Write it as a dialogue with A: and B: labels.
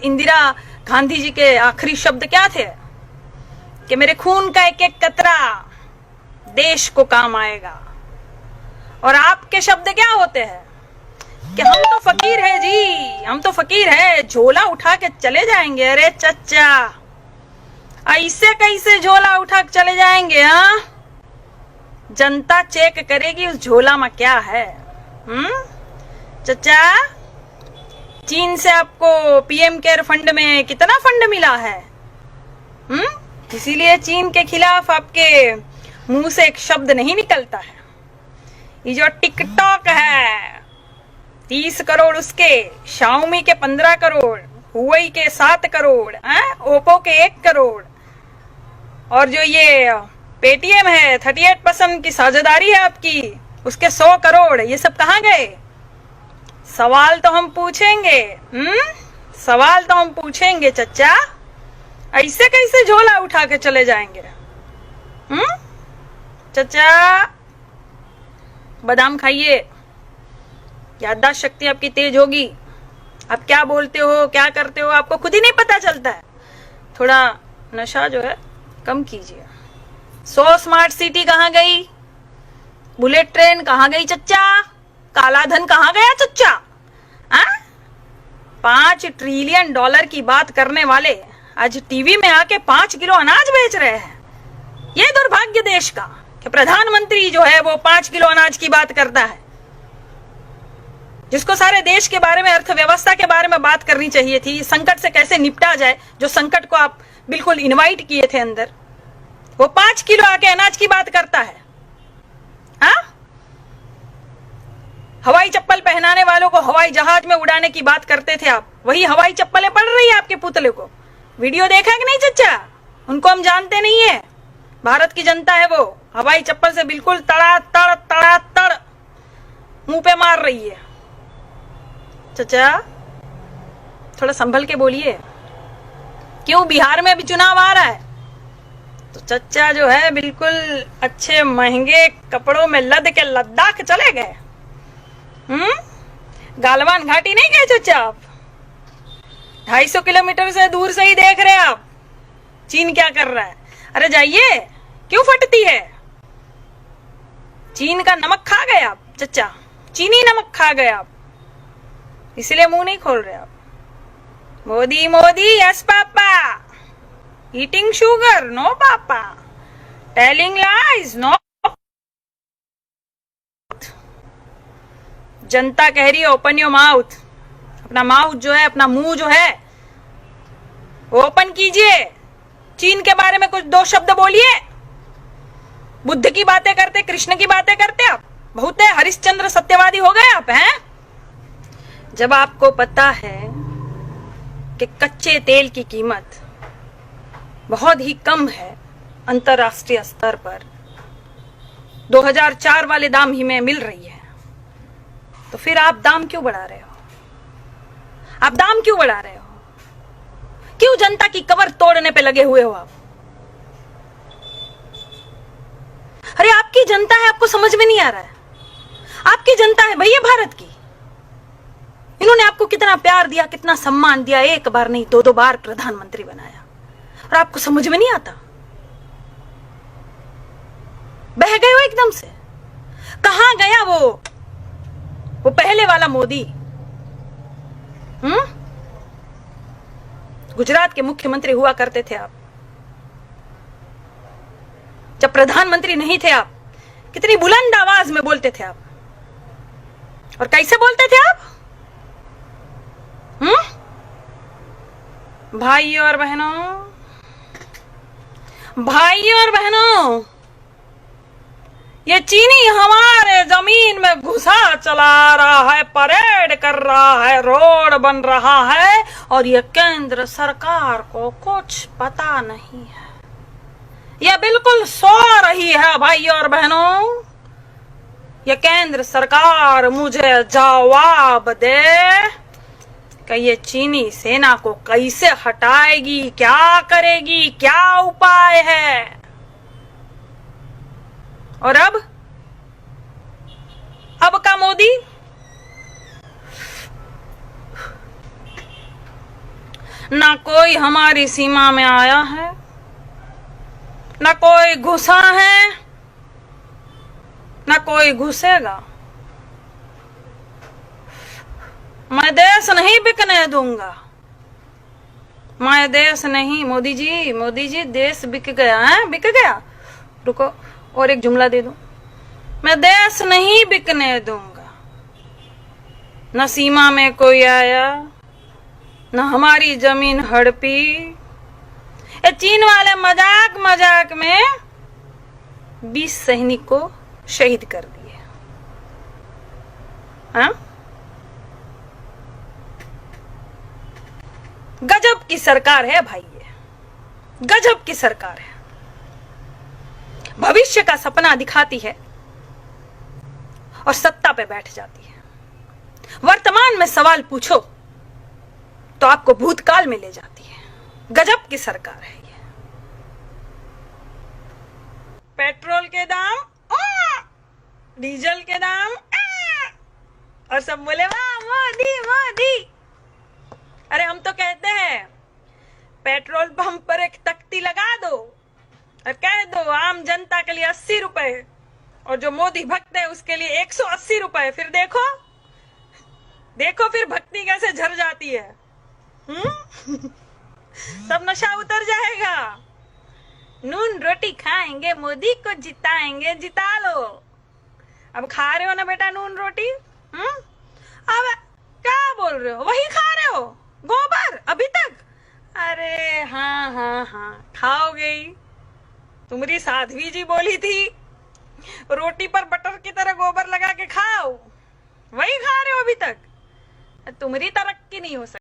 A: इंदिरा गांधी जी के आखिरी शब्द क्या थे कि मेरे खून का एक एक कतरा देश को काम आएगा। और आपके शब्द क्या होते हैं कि हम तो फकीर है जी, हम तो फकीर है, झोला उठा के चले जाएंगे। अरे चच्चा, ऐसे कैसे झोला उठा के चले जाएंगे? हाँ, जनता चेक करेगी उस झोला में क्या है। चच्चा, चीन से आपको पीएम केयर फंड में कितना फंड मिला है? इसीलिए चीन के खिलाफ आपके मुंह से एक शब्द नहीं निकलता है। ये जो टिकटॉक है 30 करोड़ उसके, शाओमी के 15 करोड़, हुआई के 7 करोड़, ओप्पो के 1 करोड़, और जो ये पेटीएम है 38% की साझेदारी है आपकी, उसके 100 करोड़, ये सब कहाँ गए? सवाल तो हम पूछेंगे, सवाल तो हम पूछेंगे चच्चा। ऐसे कैसे झोला उठा के चले जाएंगे? चच्चा, बादाम खाइए, याददाश्त शक्ति आपकी तेज होगी। आप क्या बोलते हो, क्या करते हो, आपको खुद ही नहीं पता चलता है। थोड़ा नशा जो है कम कीजिए। 100 स्मार्ट सिटी कहाँ गई? बुलेट ट्रेन कहाँ गई चच्चा? काला धन कहाँ गया चच्चा? 5 ट्रिलियन डॉलर की बात करने वाले आज टीवी में आके 5 किलो अनाज बेच रहे हैं। ये दुर्भाग्य देश का कि प्रधानमंत्री जो है वो 5 किलो अनाज की बात करता है, जिसको सारे देश के बारे में, अर्थव्यवस्था के बारे में बात करनी चाहिए थी। संकट से कैसे निपटा जाए, जो संकट को आप बिल्कुल इनवाइट किए थे अंदर, वो 5 किलो आके अनाज की बात करता है। हवाई चप्पल पहनाने वालों को हवाई जहाज में उड़ाने की बात करते थे आप, वही हवाई चप्पलें पड़ रही है आपके पुतले को। वीडियो देखा कि नहीं चच्चा? उनको हम जानते नहीं है, भारत की जनता है वो। हवाई चप्पल से बिल्कुल तड़ा मुंह पे मार रही है। चच्चा, थोड़ा संभल के बोलिए। क्यों? बिहार में भी चुनाव आ रहा है, तो चच्चा जो है बिल्कुल अच्छे महंगे कपड़ों में लद के लद्दाख चले गए। गालवान घाटी नहीं गए चच्चा आप? 250 किलोमीटर से दूर से ही देख रहे आप चीन क्या कर रहा है। अरे जाइए, क्यों फटती है? चीन का नमक खा गए आप चच्चा, चीनी नमक खा गए आप, इसलिए मुंह नहीं खोल रहे आप। Modi Modi, yes papa, eating sugar, no papa, telling lies, no. जनता कह रही है ओपन योर माउथ। अपना माउथ जो है, अपना मुंह जो है ओपन कीजिए। चीन के बारे में कुछ 2 शब्द बोलिए। बुद्ध की बातें करते, कृष्ण की बातें करते आप, बहुत है हरिश्चंद्र सत्यवादी हो गए आप हैं। जब आपको पता है कि कच्चे तेल की कीमत बहुत ही कम है अंतरराष्ट्रीय स्तर पर, 2004 वाले दाम ही में मिल रही है, तो फिर आप दाम क्यों बढ़ा रहे हो? आप दाम क्यों बढ़ा रहे हो? क्यों जनता की कमर तोड़ने पे लगे हुए हो आप? अरे आपकी जनता है, आपको समझ में नहीं आ रहा है? आपकी जनता है भैया भारत की। इन्होंने आपको कितना प्यार दिया, कितना सम्मान दिया, 1 बार नहीं 2-2 बार प्रधानमंत्री बनाया, और आपको समझ में नहीं आता? बह गए हो एकदम से। कहां गया वो पहले वाला मोदी? गुजरात के मुख्यमंत्री हुआ करते थे आप, जब प्रधानमंत्री नहीं थे आप, कितनी बुलंद आवाज में बोलते थे आप। और कैसे बोलते थे आप? भाइयों और बहनों, ये चीनी हमारे जमीन में घुसा चला रहा है, परेड कर रहा है, रोड बन रहा है, और ये केंद्र सरकार को कुछ पता नहीं है। ये बिल्कुल सो रही है भाइयों और बहनों। ये केंद्र सरकार मुझे जवाब दे कि ये चीनी सेना को कैसे हटाएगी, क्या करेगी, क्या उपाय है। और अब का मोदी ना कोई हमारी सीमा में आया है, ना कोई घुसा है, ना कोई घुसेगा। मैं देश नहीं बिकने दूंगा, मैं देश नहीं। मोदी जी देश बिक गया है, बिक गया। रुको और एक जुमला दे दो। मैं देश नहीं बिकने दूंगा, न सीमा में कोई आया, न हमारी जमीन हड़पी। ये चीन वाले मजाक मजाक में 20 सैनिक को शहीद कर दिए। हाँ? गजब की सरकार है भाई, ये गजब की सरकार है। भविष्य का सपना दिखाती है और सत्ता पे बैठ जाती है। वर्तमान में सवाल पूछो तो आपको भूतकाल में ले जाती है। गजब की सरकार है ये। पेट्रोल के दाम, डीजल के दाम, और सब बोले वाह मोदी मोदी। अरे हम तो कहते हैं पेट्रोल पंप पर एक तख्ती लगा दो और कह दो आम जनता के लिए 80 रुपए और जो मोदी भक्त है उसके लिए 180 रुपए। फिर देखो देखो फिर भक्ति कैसे झर जाती है। सब नशा उतर जाएगा। नून रोटी खाएंगे, मोदी को जिताएंगे, जिता लो। अब खा रहे हो ना बेटा नून रोटी? अब क्या बोल रहे हो? वही खा रहे हो गोबर अभी तक? अरे हाँ हाँ हाँ खाओगे ही। तुम्हारी साध्वी जी बोली थी रोटी पर बटर की तरह गोबर लगा के खाओ, वही खा रहे हो अभी तक। तुम्हारी तरक्की नहीं हो सकती।